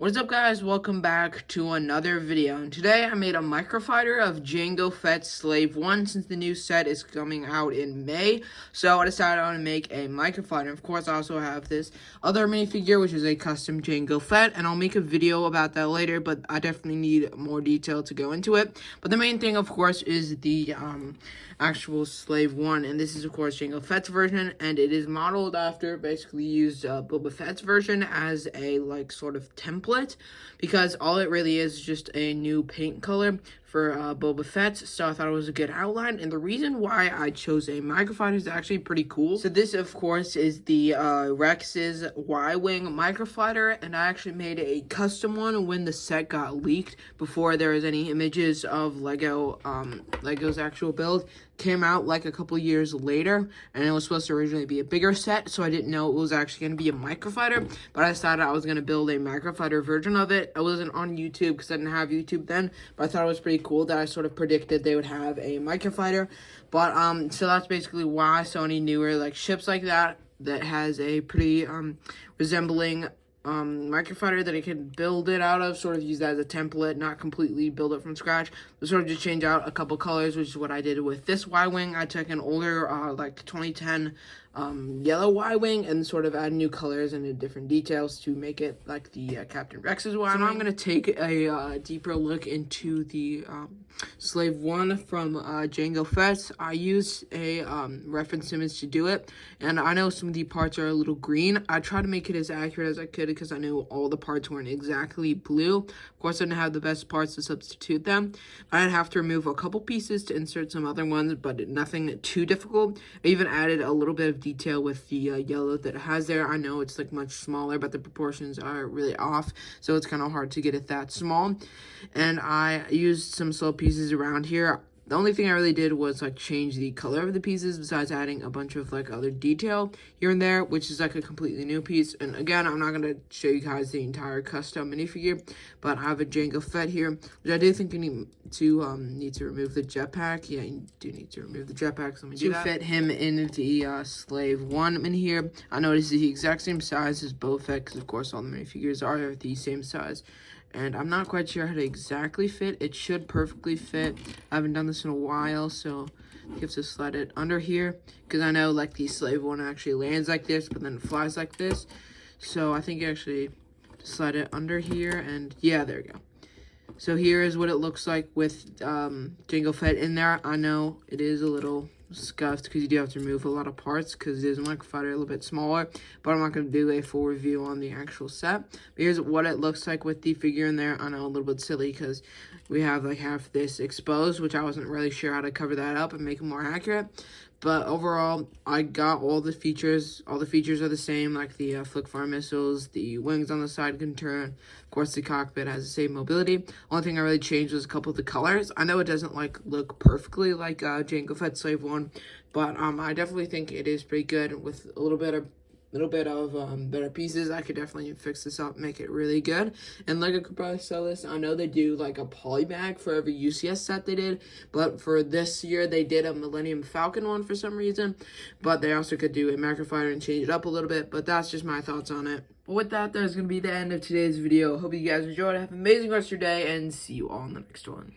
What is up, guys? Welcome back to another video. And today I made a microfighter of Jango Fett's Slave 1 since the new set is coming out in May. So I decided I want to make a microfighter. Of course, I also have this other minifigure, which is a custom Jango Fett, and I'll make a video about that later, but I definitely need more detail to go into it. But the main thing, of course, is the actual Slave 1, and this is, of course, Jango Fett's version, and it is modeled after, basically used Boba Fett's version as a, like, sort of template, because all it really is just a new paint color for Boba Fett, so I thought it was a good outline. And the reason why I chose a microfighter is actually pretty cool. So this, of course, is the Rex's Y-Wing microfighter, and I actually made a custom one when the set got leaked before there was any images of Lego's actual build. Came out like a couple years later, and it was supposed to originally be a bigger set, so I didn't know it was actually going to be a microfighter, but I decided I was going to build a microfighter version of it. I wasn't on YouTube because I didn't have YouTube then, but I thought it was pretty cool that I sort of predicted they would have a microfighter. But so that's basically why Sony newer like ships like that has a pretty resembling microfighter that it can build it out of, sort of use that as a template, not completely build it from scratch, but sort of just change out a couple colors, which is what I did with this Y-Wing. I took an older, like 2010 yellow Y-Wing and sort of add new colors and different details to make it like the Captain Rex's Y-Wing. So now I'm going to take a deeper look into the Slave 1 from Jango Fett. I used a reference image to do it, and I know some of the parts are a little green. I tried to make it as accurate as I could because I knew all the parts weren't exactly blue. Of course, I didn't have the best parts to substitute them. I'd have to remove a couple pieces to insert some other ones, but nothing too difficult. I even added a little bit of detail with the yellow that it has there. I know it's like much smaller, but the proportions are really off, so it's kind of hard to get it that small. And I used some slow pieces around here. The only thing I really did was like change the color of the pieces, besides adding a bunch of like other detail here and there, which is like a completely new piece. And again, I'm not going to show you guys the entire custom minifigure, but I have a Jango Fett here, which I do think you need to remove the jetpack. Yeah, you do need to remove the jetpack, so let me do that. To fit him in the Slave 1 in here, I noticed the exact same size as Boba Fett, because of course all the minifigures are the same size. And I'm not quite sure how to exactly fit. It should perfectly fit. I haven't done this in a while, so you have to slide it under here, because I know like the Slave 1 actually lands like this, but then it flies like this. So I think you actually slide it under here, and yeah, there we go. So here is what it looks like with Jango Fett in there. I know it is a little scuffed because you do have to remove a lot of parts because it is a microfighter, a little bit smaller, but I'm not going to do a full review on the actual set. But here's what it looks like with the figure in there. I know, a little bit silly because we have like half this exposed, which I wasn't really sure how to cover that up and make it more accurate. But overall, I got all the features. All the features are the same, like the flick-fire missiles, the wings on the side can turn. Of course, the cockpit has the same mobility. Only thing I really changed was a couple of the colors. I know it doesn't like look perfectly like Jango Fett Slave 1, but I definitely think it is pretty good with a little bit of better pieces. I could definitely fix this up, make it really good, and Lego could probably sell this. I know they do like a poly bag for every UCS set they did, but for this year they did a Millennium Falcon one for some reason, but they also could do a Microfighter and change it up a little bit. But that's just my thoughts on it. But with that, there's going to be the end of today's video. Hope you guys enjoyed. Have an amazing rest of your day, and see you all in the next one.